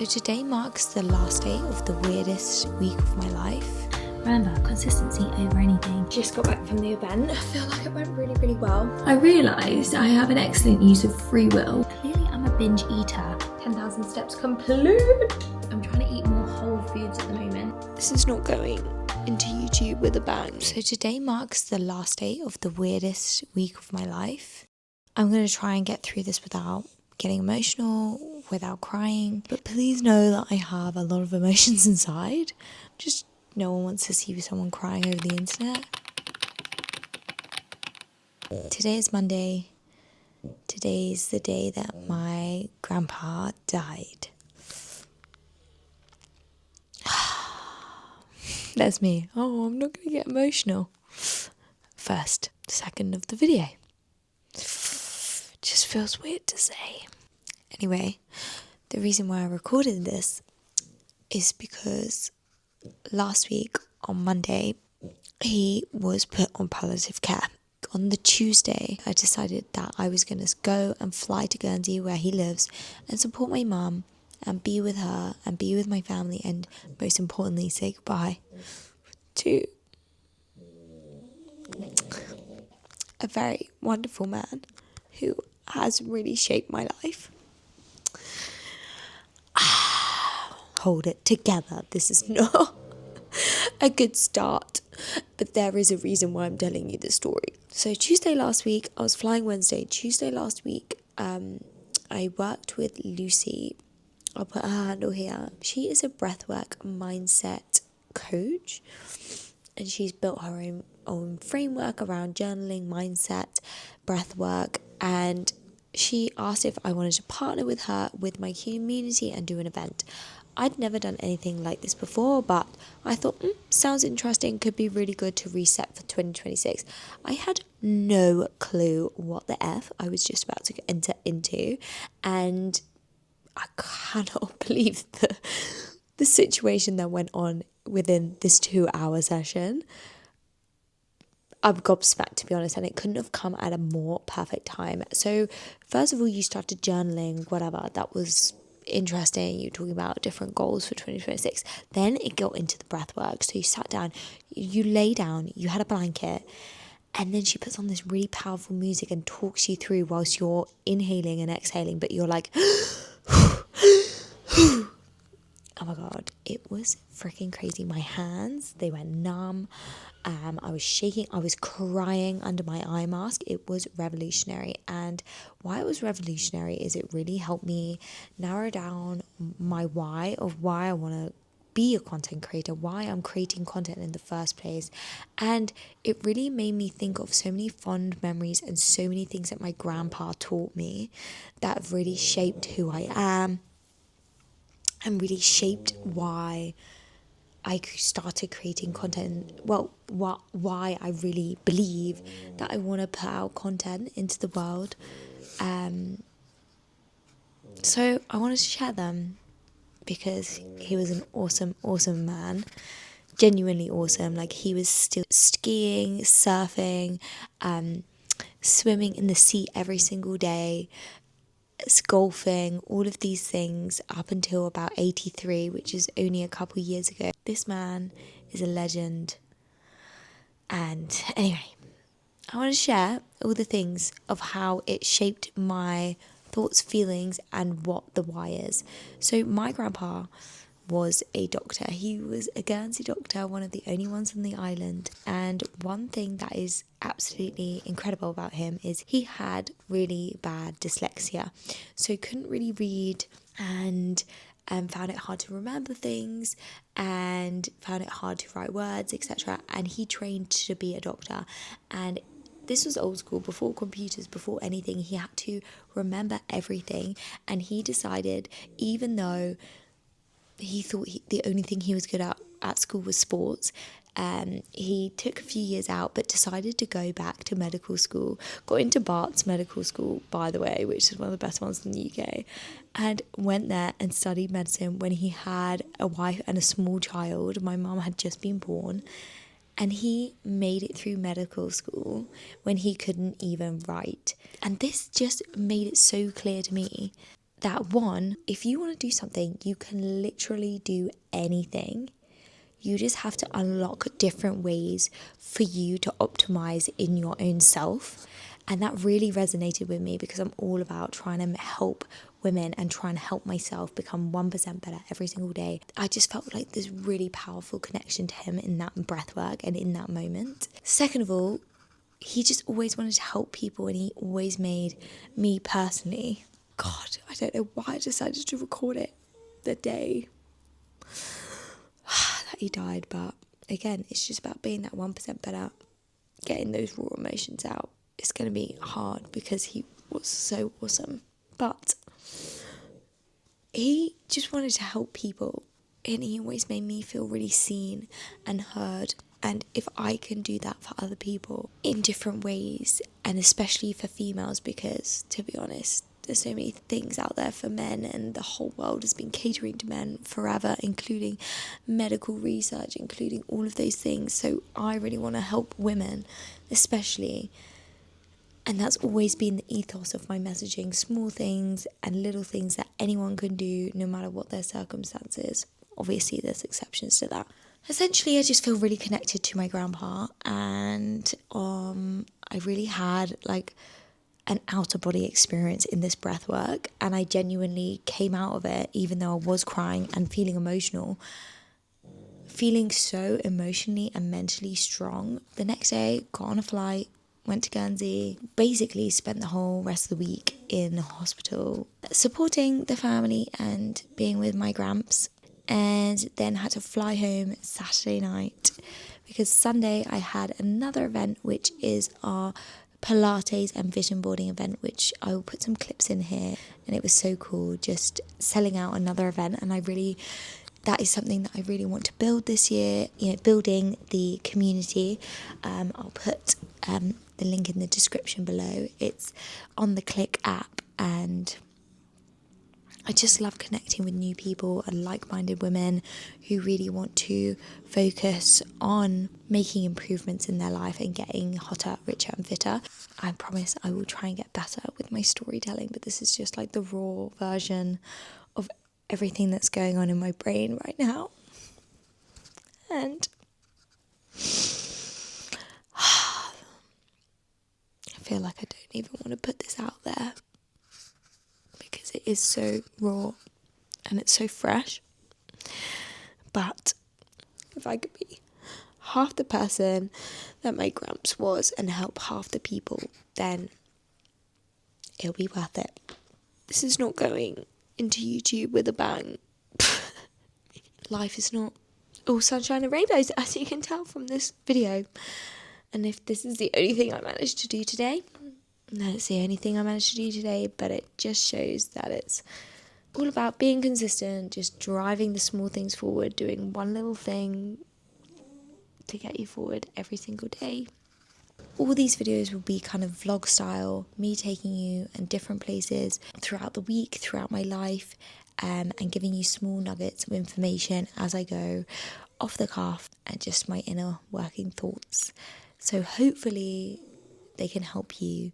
So today marks the last day of the weirdest week of my life. Remember, consistency over anything. Just got back from the event. I feel like it went really, really well. I realised I have an excellent use of free will. Clearly I'm a binge eater. 10,000 steps complete. I'm trying to eat more whole foods at the moment. This is not going into YouTube with a bang. So today marks the last day of the weirdest week of my life. I'm going to try and get through this without getting emotional, without crying. But please know that I have a lot of emotions inside. Just no one wants to see someone crying over the internet. Today is Monday. Today's the day that my grandpa died. That's me. Oh, I'm not going to get emotional. First second of the video. Just feels weird to say. Anyway, the reason why I recorded this is because last week on Monday, he was put on palliative care. On the Tuesday, I decided that I was going to go and fly to Guernsey where he lives and support my mum and be with her and be with my family and most importantly say goodbye to a very wonderful man who has really shaped my life. Hold it together. This is not a good start, but there is a reason why I'm telling you this story. So Tuesday last week, I was flying Wednesday. Tuesday last week, I worked with Lucy. I'll put her handle here. She is a breathwork mindset coach, and she's built her own framework around journaling, mindset, breathwork, and she asked if I wanted to partner with her with my community and do an event. I'd never done anything like this before, but I thought, sounds interesting, could be really good to reset for 2026. I had no clue what the F I was just about to enter into, and I cannot believe the situation that went on within this 2-hour session. I'm gobsmacked, to be honest, and it couldn't have come at a more perfect time. So first of all, you started journaling, whatever, that was interesting. You were talking about different goals for 2026. Then it got into the breath work. So you sat down, you lay down, you had a blanket, and then she puts on this really powerful music and talks you through whilst you're inhaling and exhaling, but you're like, oh my God, it was freaking crazy. My hands, they went numb. I was shaking, I was crying under my eye mask. It was revolutionary. And why it was revolutionary is it really helped me narrow down my why of why I want to be a content creator, why I'm creating content in the first place. And it really made me think of so many fond memories and so many things that my grandpa taught me that have really shaped who I am and really shaped why I started creating content. Well, why I really believe that I want to put out content into the world. So I wanted to share them because he was an awesome man. Genuinely awesome. Like, he was still skiing, surfing, swimming in the sea every single day, golfing, all of these things up until about 83, which is only a couple years ago. This man is a legend. And anyway, I want to share all the things of how it shaped my thoughts, feelings, and what the why is. So my grandpa was a doctor. He was a Guernsey doctor, one of the only ones on the island. And one thing that is absolutely incredible about him is he had really bad dyslexia. So couldn't really read and found it hard to remember things and found it hard to write words, etc. And he trained to be a doctor. And this was old school, before computers, before anything. He had to remember everything. And he decided, even though he thought the only thing he was good at school was sports, he took a few years out but decided to go back to medical school. Got into Bart's medical school, by the way, which is one of the best ones in the UK, and went there and studied medicine when he had a wife and a small child. My mum had just been born, and he made it through medical school when he couldn't even write. And this just made it so clear to me that one, if you want to do something, you can literally do anything. You just have to unlock different ways for you to optimize in your own self. And that really resonated with me because I'm all about trying to help women and trying to help myself become 1% better every single day. I just felt like this really powerful connection to him in that breath work and in that moment. Second of all, he just always wanted to help people, and he always made me personally. God, I don't know why I decided to record it the day that he died, but again, it's just about being that 1% better, getting those raw emotions out. It's going to be hard because he was so awesome, but he just wanted to help people, and he always made me feel really seen and heard. And if I can do that for other people in different ways, and especially for females, because to be honest, there's so many things out there for men, and the whole world has been catering to men forever, including medical research, including all of those things. So I really want to help women, especially. And that's always been the ethos of my messaging, small things and little things that anyone can do no matter what their circumstances. Obviously, there's exceptions to that. Essentially, I just feel really connected to my grandpa, and I really had like an outer body experience in this breath work, and I genuinely came out of it, even though I was crying and feeling emotional, feeling so emotionally and mentally strong. The next day, got on a flight, went to Guernsey, basically spent the whole rest of the week in the hospital supporting the family and being with my gramps, and then had to fly home Saturday night because Sunday I had another event, which is our Pilates and vision boarding event, which I will put some clips in here, and it was so cool just selling out another event. And that is something that I really want to build this year, building the community. I'll put the link in the description below. It's on the Click app, and I just love connecting with new people and like-minded women who really want to focus on making improvements in their life and getting hotter, richer and fitter. I promise I will try and get better with my storytelling, but this is just like the raw version of everything that's going on in my brain right now. And I feel like I don't even want to put this out there because it is so raw and it's so fresh. But if I could be half the person that my gramps was and help half the people, then it'll be worth it. This is not going into YouTube with a bang. Life is not all sunshine and rainbows, as you can tell from this video. And if this is the only thing I managed to do today, then it's the only thing I managed to do today, but it just shows that it's all about being consistent, just driving the small things forward, doing one little thing to get you forward every single day. All these videos will be kind of vlog style, me taking you in different places throughout the week, throughout my life, and giving you small nuggets of information as I go off the cuff and just my inner working thoughts. So hopefully they can help you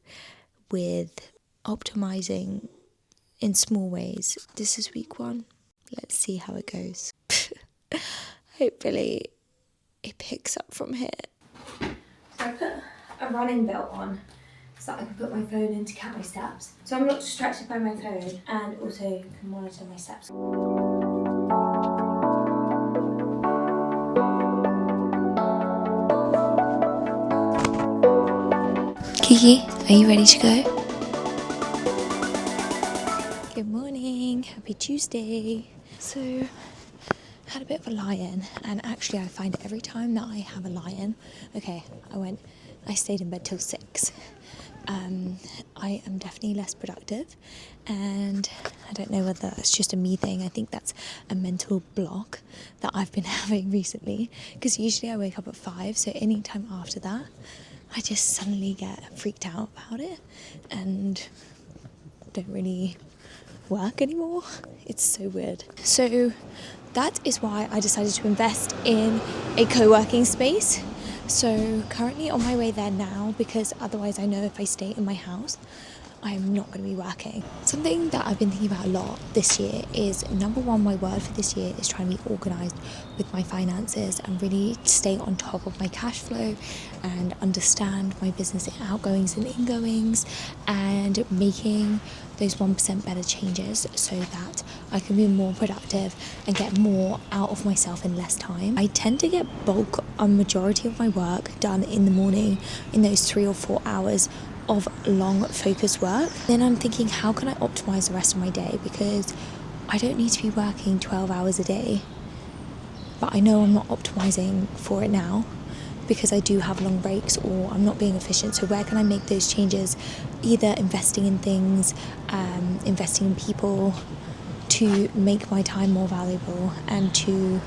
with optimizing in small ways. This is week 1. Let's see how it goes. Hopefully it picks up from here. So I put a running belt on so that I can put my phone in to count my steps. So I'm not distracted by my phone, and also can monitor my steps. Kiki, are you ready to go? Good morning, happy Tuesday. So, I had a bit of a lie-in, and actually I find every time that I have a lie-in, I stayed in bed till 6. I am definitely less productive, and I don't know whether it's just a me thing. I think that's a mental block that I've been having recently, because usually I wake up at 5, so any time after that I just suddenly get freaked out about it and don't really work anymore. It's so weird. So that is why I decided to invest in a co-working space. So currently on my way there now, because otherwise I know if I stay in my house I am not going to be working. Something that I've been thinking about a lot this year is, number one, my word for this year is trying to be organised with my finances and really stay on top of my cash flow and understand my business outgoings and ingoings, and making those 1% better changes so that I can be more productive and get more out of myself in less time. I tend to get bulk a majority of my work done in the morning, in those 3 or 4 hours of long focused work. Then I'm thinking, how can I optimize the rest of my day? Because I don't need to be working 12 hours a day, but I know I'm not optimizing for it now because I do have long breaks or I'm not being efficient. So where can I make those changes? Either investing in things, investing in people, to make my time more valuable and to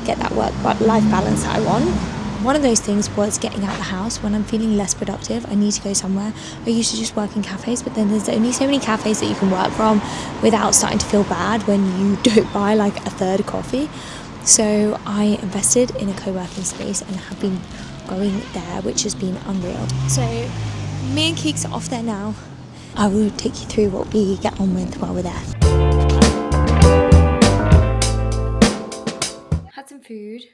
get that work-life balance that I want. One of those things was getting out of the house. When I'm feeling less productive, I need to go somewhere. I used to just work in cafes, but then there's only so many cafes that you can work from without starting to feel bad when you don't buy like a third coffee. So I invested in a co-working space and have been going there, which has been unreal. So me and Keeks are off there now. I will take you through what we get on with while we're there. Had some food.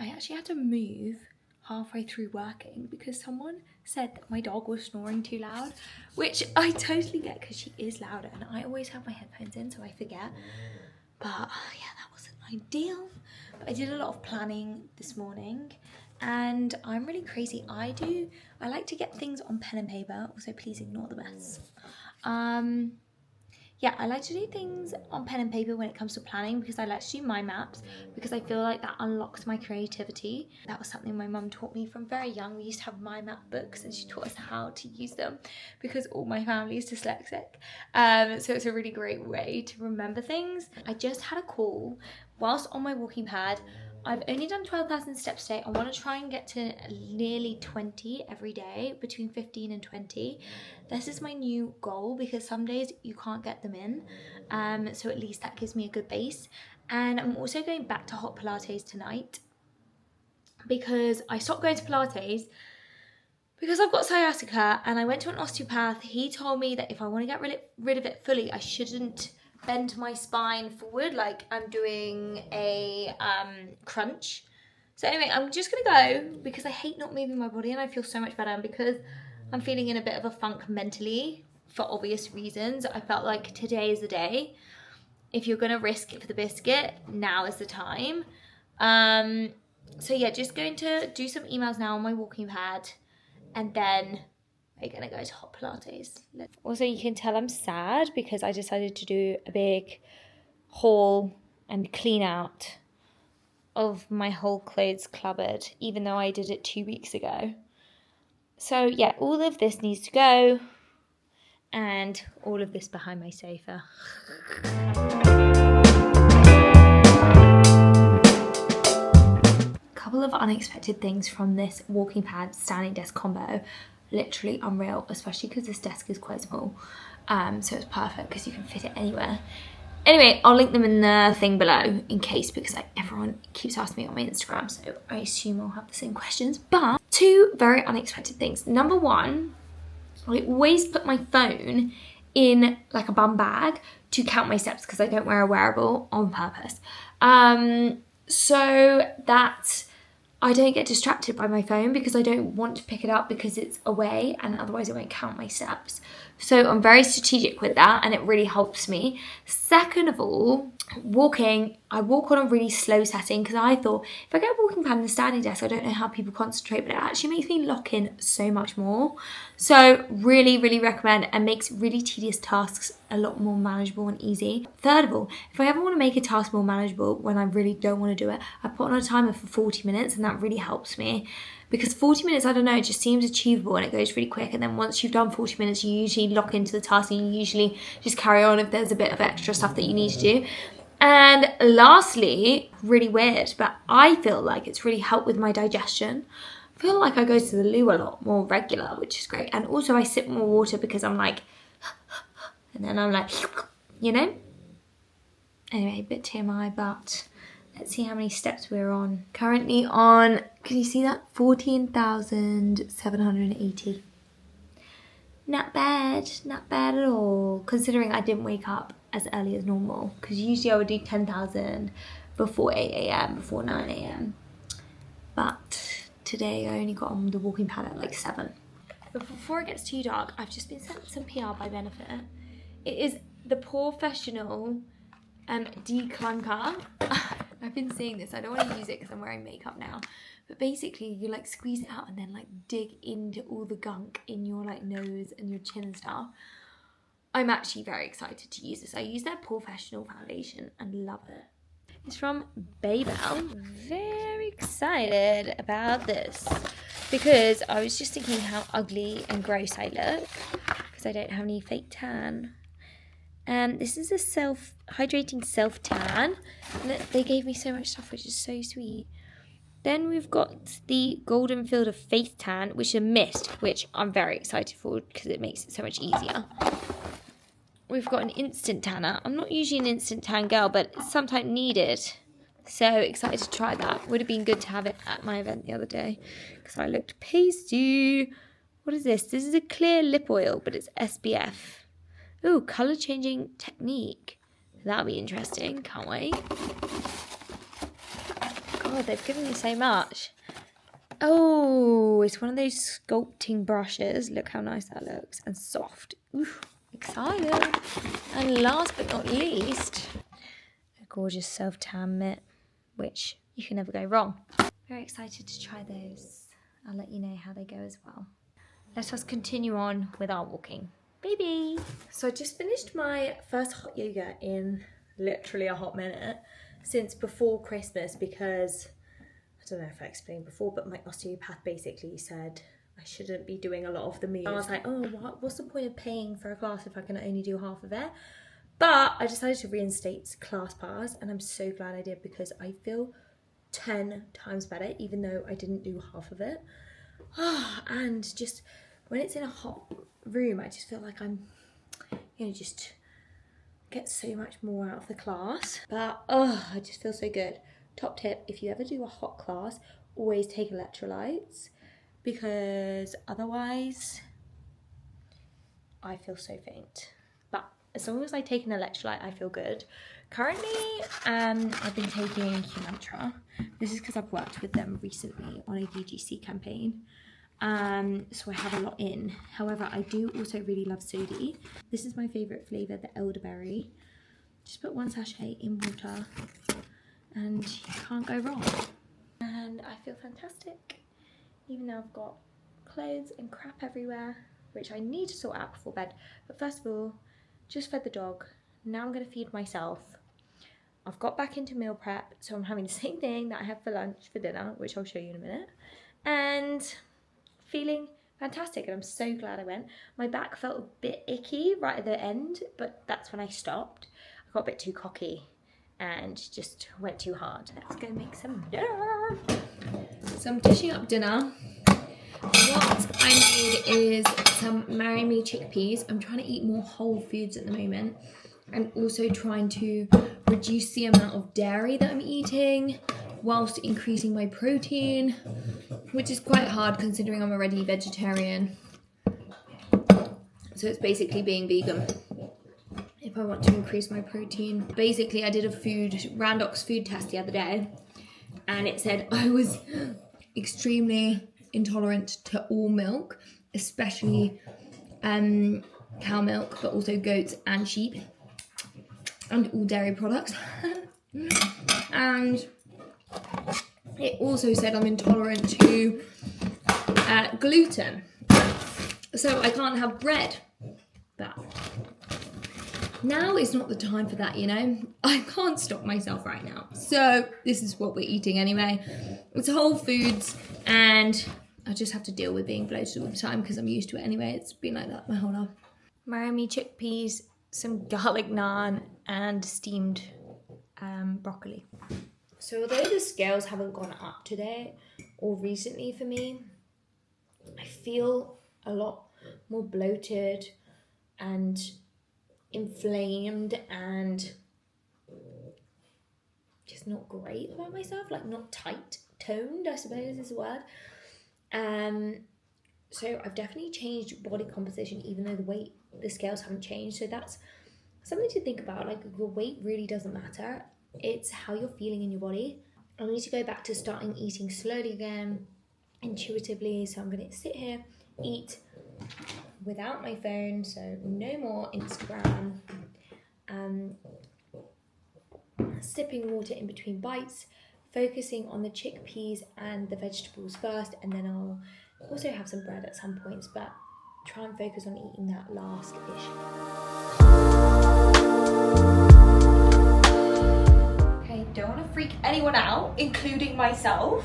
I actually had to move halfway through working because someone said that my dog was snoring too loud, which I totally get because she is louder and I always have my headphones in so I forget. But yeah, that wasn't ideal. But I did a lot of planning this morning and I'm really crazy. I like to get things on pen and paper. Also, please ignore the mess. Yeah, I like to do things on pen and paper when it comes to planning because I like to do mind maps because I feel like that unlocks my creativity. That was something my mum taught me from very young. We used to have mind map books and she taught us how to use them because all my family is dyslexic. So it's a really great way to remember things. I just had a call whilst on my walking pad. I've only done 12,000 steps today. I want to try and get to nearly 20 every day, between 15 and 20. This is my new goal because some days you can't get them in. So at least that gives me a good base. And I'm also going back to hot Pilates tonight because I stopped going to Pilates because I've got sciatica and I went to an osteopath. He told me that if I want to get rid of it fully, I shouldn't bend my spine forward like I'm doing a crunch. So anyway, I'm just gonna go because I hate not moving my body and I feel so much better, and because I'm feeling in a bit of a funk mentally for obvious reasons. I felt like today is the day. If you're gonna risk it for the biscuit, now is the time. So yeah, just going to do some emails now on my walking pad and then we're gonna go to hot Pilates. Also, you can tell I'm sad because I decided to do a big haul and clean out of my whole clothes cupboard, even though I did it 2 weeks ago. So yeah, all of this needs to go, and all of this behind my sofa. Couple of unexpected things from this walking pad standing desk combo. Literally unreal, especially because this desk is quite small. So it's perfect because you can fit it anywhere. Anyway, I'll link them in the thing below in case, because like everyone keeps asking me on my Instagram, so I assume I'll have the same questions. But 2 very unexpected things. Number 1, I always put my phone in like a bum bag to count my steps because I don't wear a wearable on purpose. So that I don't get distracted by my phone because I don't want to pick it up because it's away and otherwise it won't count my steps. So I'm very strategic with that and it really helps me. Second of all, walking, I walk on a really slow setting because I thought if I get a walking pad and a standing desk, I don't know how people concentrate, but it actually makes me lock in so much more. So really, really recommend, and makes really tedious tasks a lot more manageable and easy. Third of all, if I ever want to make a task more manageable when I really don't want to do it, I put on a timer for 40 minutes and that really helps me. Because 40 minutes, I don't know, it just seems achievable and it goes really quick. And then once you've done 40 minutes, you usually lock into the task and you usually just carry on if there's a bit of extra stuff that you need to do. And lastly, really weird, but I feel like it's really helped with my digestion. I feel like I go to the loo a lot more regular, which is great. And also I sip more water because I'm like, and then I'm like, you know? Anyway, a bit TMI, but let's see how many steps we're on. Currently on, can you see that? 14,780. Not bad at all, considering I didn't wake up as early as normal, because usually I would do 10,000 before 8 a.m, before 9 a.m. But today I only got on the walking pad at like 7. But before it gets too dark, I've just been sent some PR by Benefit. It is the Professional declunker. I've been seeing this. I don't want to use it because I'm wearing makeup now. But basically, you like squeeze it out and then like dig into all the gunk in your like nose and your chin and stuff. I'm actually very excited to use this. I use their Professional foundation and love it. It's from Babel. Very excited about this because I was just thinking how ugly and gross I look because I don't have any fake tan. This is a hydrating self tan, and they gave me so much stuff, which is so sweet. Then we've got the Golden Filter Face Tan, which is a mist, which I'm very excited for because it makes it so much easier. We've got an instant tanner. I'm not usually an instant tan girl, but it's sometimes needed. So excited to try that. Would have been good to have it at my event the other day because I looked pasty. What is this? This is a clear lip oil, but it's SPF. Ooh, colour changing technique. That'll be interesting. Can't wait. God, they've given me so much. Oh, it's one of those sculpting brushes. Look how nice that looks. And soft. Ooh, excited. And last but not least, a gorgeous self-tan mitt, which you can never go wrong. Very excited to try those. I'll let you know how they go as well. Let us continue on with our walking. Baby! So I just finished my first hot yoga in literally a hot minute since before Christmas because, I don't know if I explained before, but my osteopath basically said I shouldn't be doing a lot of the moves. I was like, oh, what's the point of paying for a class if I can only do half of it? But I decided to reinstate class pass, and I'm so glad I did because I feel 10 times better even though I didn't do half of it. And just when it's in a hot room, I just feel like I'm, just get so much more out of the class. But I just feel so good. Top tip, if you ever do a hot class, always take electrolytes because otherwise I feel so faint. But as long as I take an electrolyte, I feel good. Currently, I've been taking Humantra. This is because I've worked with them recently on a UGC campaign. So I have a lot in. However, I do also really love Sodi. This is my favourite flavour, the elderberry. Just put 1 sachet in water and you can't go wrong. And I feel fantastic, even though I've got clothes and crap everywhere, which I need to sort out before bed. But first of all, just fed the dog. Now I'm going to feed myself. I've got back into meal prep, so I'm having the same thing that I had for lunch for dinner, which I'll show you in a minute. And feeling fantastic, and I'm so glad I went. My back felt a bit icky right at the end, but that's when I stopped. I got a bit too cocky and just went too hard. Let's go make some dinner. So I'm dishing up dinner. What I made is some Marry Me chickpeas. I'm trying to eat more whole foods at the moment and also trying to reduce the amount of dairy that I'm eating whilst increasing my protein, which is quite hard considering I'm already vegetarian. So it's basically being vegan if I want to increase my protein. Basically, I did a Randox food test the other day, and it said I was extremely intolerant to all milk, especially cow milk, but also goats and sheep, and all dairy products. And it also said I'm intolerant to gluten, so I can't have bread. But now is not the time for that, I can't stop myself right now. So this is what we're eating anyway. It's whole foods, and I just have to deal with being bloated all the time because I'm used to it anyway. It's been like that my whole life. Marry Me chickpeas, some garlic naan, and steamed broccoli. So although the scales haven't gone up today or recently for me, I feel a lot more bloated and inflamed and just not great about myself, like not tight toned, I suppose is the word. So I've definitely changed body composition, even though the scales haven't changed. So that's something to think about. Like, your weight really doesn't matter. It's how you're feeling in your body. I need to go back to starting eating slowly again, intuitively. So I'm going to sit here, eat without my phone. So no more Instagram. Sipping water in between bites, focusing on the chickpeas and the vegetables first, and then I'll also have some bread at some points, but try and focus on eating that last-ish. Okay, don't want to freak anyone out, including myself,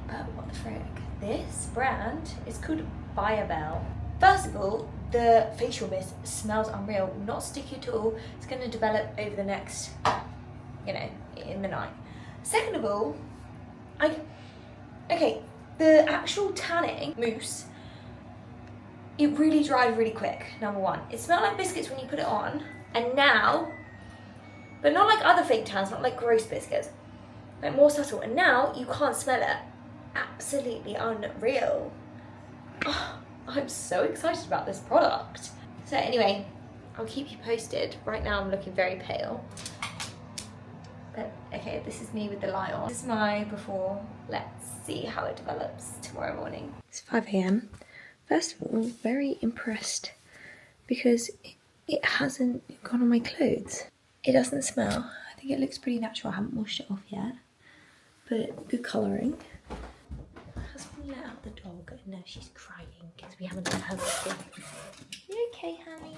but what the frick? This brand is called Biobel. First of all, the facial mist smells unreal, not sticky at all. It's going to develop over the next, in the night. Second of all, the actual tanning mousse, it really dried really quick, number one. It smelled like biscuits when you put it on, and now, but not like other fake tans, not like gross biscuits, like more subtle, and now you can't smell it. Absolutely unreal. Oh, I'm so excited about this product. So anyway, I'll keep you posted. Right now I'm looking very pale. But okay, this is me with the light on. This is my before. Let's see how it develops tomorrow morning. It's 5 a.m. First of all, very impressed because it hasn't gone on my clothes. It doesn't smell. I think it looks pretty natural. I haven't washed it off yet, but good colouring. My husband let out the dog and now she's crying because we haven't done her before. You okay, honey?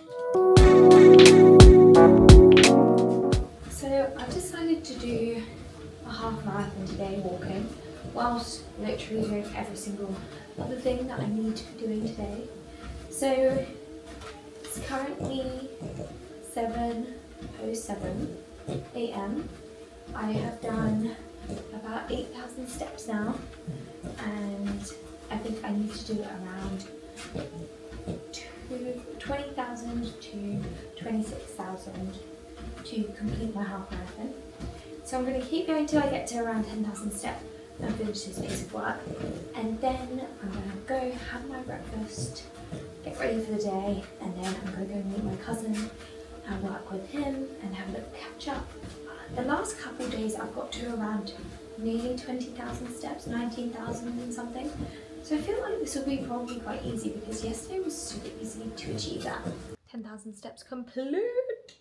So I've decided to do a half marathon today, walking, whilst literally doing every single other thing that I need to be doing today. So it's currently 7:07 a.m. I have done about 8,000 steps now, and I think I need to do around 20,000 to 26,000 to complete my half marathon. So I'm going to keep going till I get to around 10,000 steps and finish this piece of work, and then I'm going to go have my breakfast, get ready for the day, and then I'm going to go meet my cousin and work with him and have a little catch up. The last couple of days I've got to around nearly 20,000 steps, 19,000 and something. So I feel like this will be probably quite easy because yesterday was super easy to achieve that. 10,000 steps complete,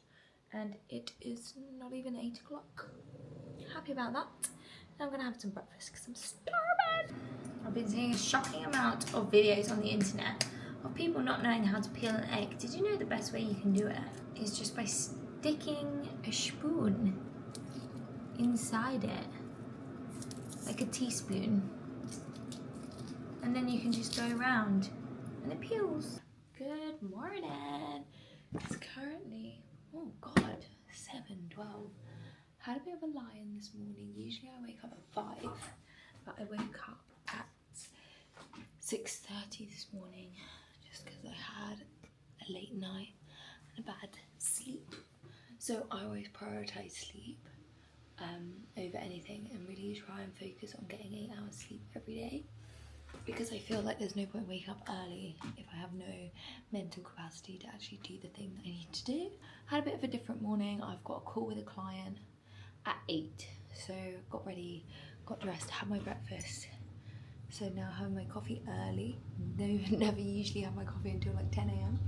and it is not even 8 o'clock. Happy about that. Now I'm gonna have some breakfast because I'm starving. I've been seeing a shocking amount of videos on the internet of people not knowing how to peel an egg. Did you know the best way you can do it is just by sticking a spoon inside it, like a teaspoon, and then you can just go around and it peels. Good morning. It's currently, oh god, 7:12. Had a bit of a lie-in this morning. Usually I wake up at 5, but I woke up at 6:30 this morning just because I had a late night and a bad sleep. So I always prioritise sleep over anything and really try and focus on getting 8 hours sleep every day, because I feel like there's no point waking up early if I have no mental capacity to actually do the thing that I need to do. Had a bit of a different morning. I've got a call with a client at 8, so got ready, got dressed, had my breakfast. So now having my coffee early. Never usually have my coffee until like 10 a.m.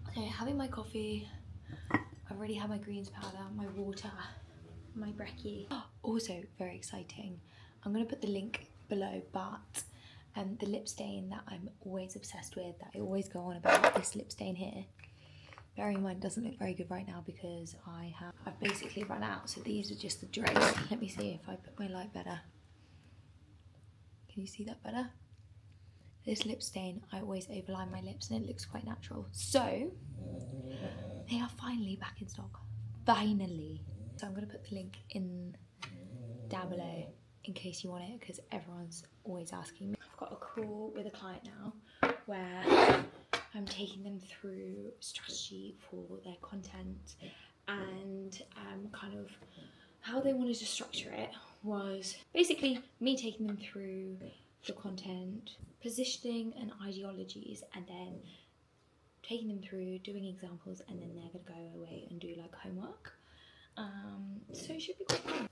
Okay, having my coffee. I've already had my greens powder, my water, my brekkie. Also very exciting, I'm going to put the link below, but the lip stain that I'm always obsessed with, that I always go on about, this lip stain here, bearing in mind it doesn't look very good right now because I've basically run out, so these are just the dregs. Let me see if I put my light better. Can you see that better? This lip stain, I always overline my lips and it looks quite natural. So they are finally back in stock. Finally. So I'm going to put the link in down below in case you want it, because everyone's always asking me. I've got a call with a client now where I'm taking them through strategy for their content, and kind of how they wanted to structure it was basically me taking them through the content, positioning and ideologies, and then taking them through, doing examples, and then they're going to go away and do like homework. So it should be quite fun.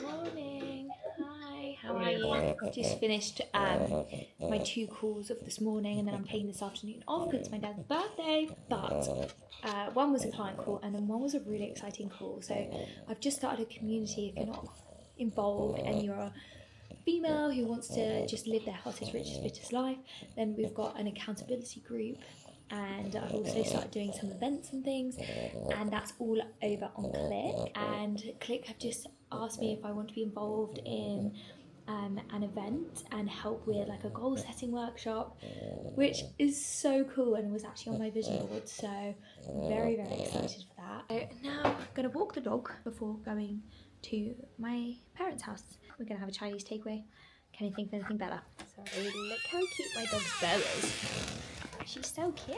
Morning. Hi, how are you? Just finished my 2 calls of this morning, and then I'm taking this afternoon off because it's my dad's birthday. But one was a client call, and then one was a really exciting call. So I've just started a community. If you're not involved and you're a female who wants to just live their hottest, richest, fittest life, then we've got an accountability group. And I've also started doing some events and things, and that's all over on Click. And Click have just asked me if I want to be involved in an event and help with like a goal setting workshop, which is so cool and was actually on my vision board. So I'm very, very excited for that. So now I'm gonna walk the dog before going to my parents' house. We're gonna have a Chinese takeaway. Can you think of anything better? Sorry, look how cute my dog's fur is. She's so cute.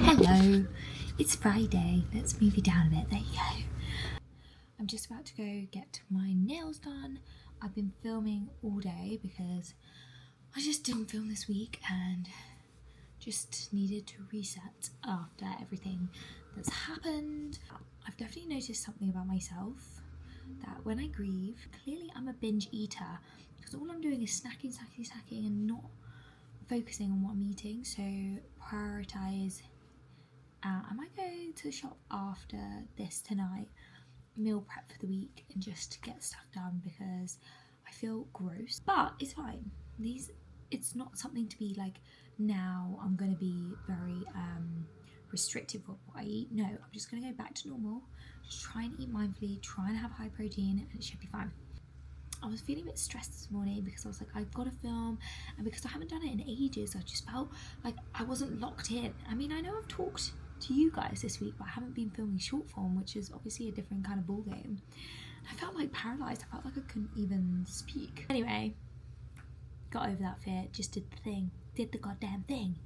Hello, it's Friday. Let's move you down a bit. There you go. I'm just about to go get my nails done. I've been filming all day because I just didn't film this week and just needed to reset after everything that's happened. I've definitely noticed something about myself, that when I grieve, clearly I'm a binge eater because all I'm doing is snacking and not focusing on what I'm eating. So prioritize. I might go to the shop after this tonight, meal prep for the week, and just get stuff done because I feel gross. But it's fine. It's not something to be like, now I'm going to be very restrictive of what I eat. No, I'm just going to go back to normal. Just try and eat mindfully, try and have high protein, and it should be fine. I was feeling a bit stressed this morning because I was like, I've got to film, and because I haven't done it in ages, I just felt like I wasn't locked in. I mean, I know I've talked to you guys this week, but I haven't been filming short form, which is obviously a different kind of ball game. I felt like paralysed. I felt like I couldn't even speak. Anyway, got over that fear, just did the thing, did the goddamn thing.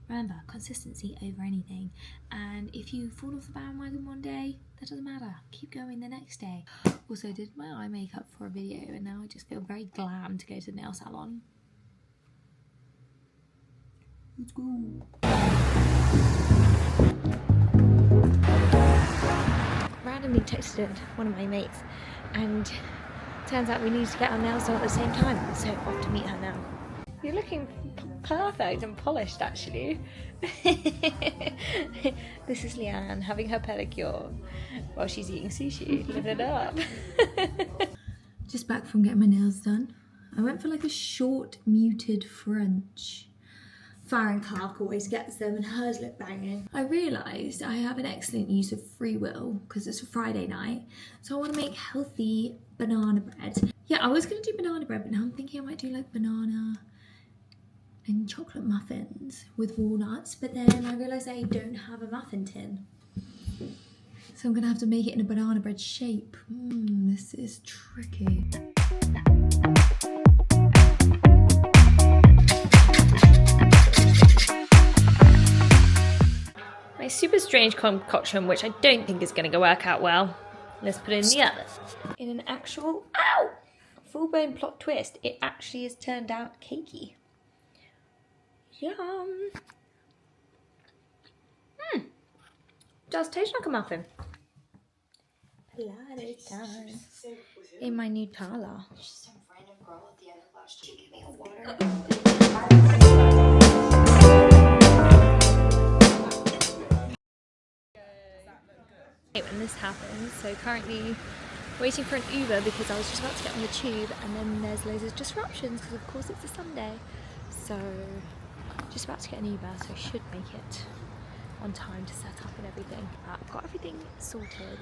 Remember, consistency over anything. And if you fall off the bandwagon one day, that doesn't matter. Keep going the next day. Also did my eye makeup for a video, and now I just feel very glam to go to the nail salon. Let's go. Randomly texted one of my mates, and turns out we need to get our nails done at the same time, so off to meet her now. You're looking perfect and polished, actually. This is Leanne having her pedicure while she's eating sushi. Live it up. Just back from getting my nails done. I went for like a short, muted French. Farron Clark always gets them, and hers look banging. I realised I have an excellent use of free will because it's a Friday night, so I want to make healthy banana bread. Yeah, I was going to do banana bread, but now I'm thinking I might do like banana and chocolate muffins with walnuts, but then I realised I don't have a muffin tin. So I'm going to have to make it in a banana bread shape. This is tricky. My super strange concoction, which I don't think is going to work out well. Let's put it in the oven. In an actual, full-blown plot twist, it actually has turned out cakey. Yum. Does taste like a muffin. Pilates time in my new parlour. Just some random girl at the end of last year. Give me a water. When this happens, so currently waiting for an Uber because I was just about to get on the tube, and then there's loads of disruptions because of course it's a Sunday. So just about to get an Uber, so I should make it on time to set up and everything. I've got everything sorted,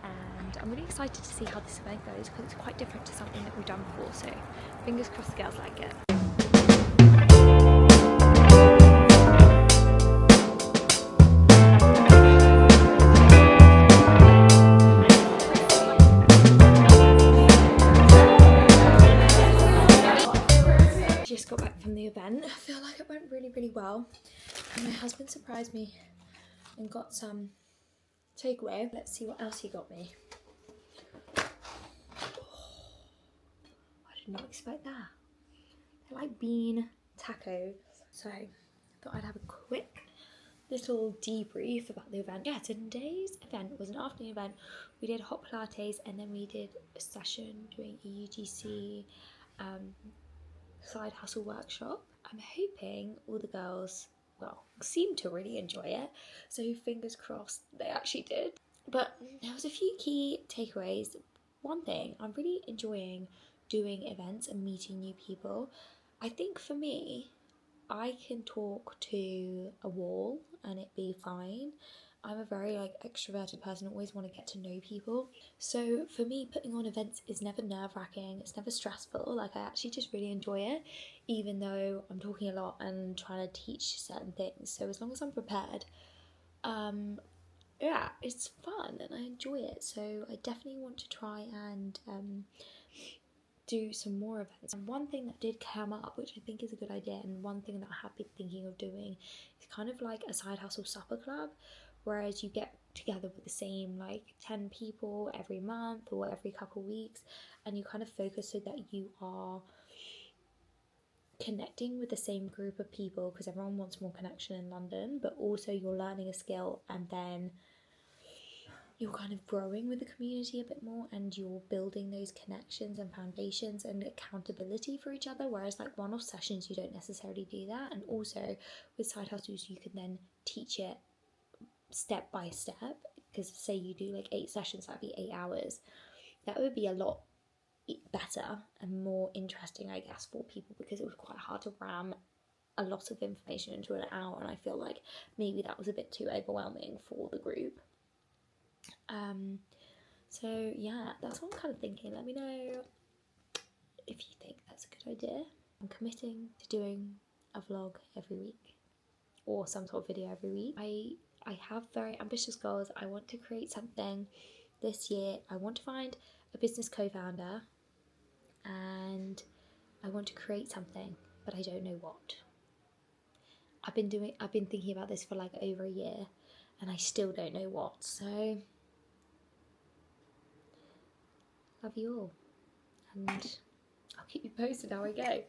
and I'm really excited to see how this event goes because it's quite different to something that we've done before, so fingers crossed the girls like it. Just got back from the event. I feel like it went really, really well. And my husband surprised me and got some takeaway. Let's see what else he got me. I did not expect that. They're like bean tacos. So I thought I'd have a quick little debrief about the event. Yeah, today's event was an afternoon event. We did hot Pilates and then we did a session doing EUGC side hustle workshop. I'm hoping all the girls, well, seem to really enjoy it. So fingers crossed they actually did. But there was a few key takeaways. One thing, I'm really enjoying doing events and meeting new people. I think for me, I can talk to a wall and it be fine. I'm a very extroverted person, always want to get to know people. So for me, putting on events is never nerve-wracking, it's never stressful. Like, I actually just really enjoy it, even though I'm talking a lot and trying to teach certain things. So as long as I'm prepared, yeah, it's fun and I enjoy it. So I definitely want to try and do some more events. And one thing that did come up, which I think is a good idea, and one thing that I have been thinking of doing, is kind of like a side hustle supper club, whereas you get together with the same 10 people every month or every couple of weeks, and you kind of focus so that you are connecting with the same group of people, because everyone wants more connection in London, but also you're learning a skill and then you're kind of growing with the community a bit more and you're building those connections and foundations and accountability for each other, whereas one-off sessions you don't necessarily do that. And also with side hustles you can then teach it step by step, because say you do 8 sessions, that'd be 8 hours. That would be a lot better and more interesting, I guess, for people, because it was quite hard to ram a lot of information into an hour, and I feel like maybe that was a bit too overwhelming for the group. So yeah, that's what I'm kind of thinking. Let me know if you think that's a good idea. I'm committing to doing a vlog every week or some sort of video every week. I have very ambitious goals. I want to create something this year. I want to find a business co-founder and I want to create something, but I don't know what. I've been thinking about this for over a year and I still don't know what. So love you all, and I'll keep you posted how I go.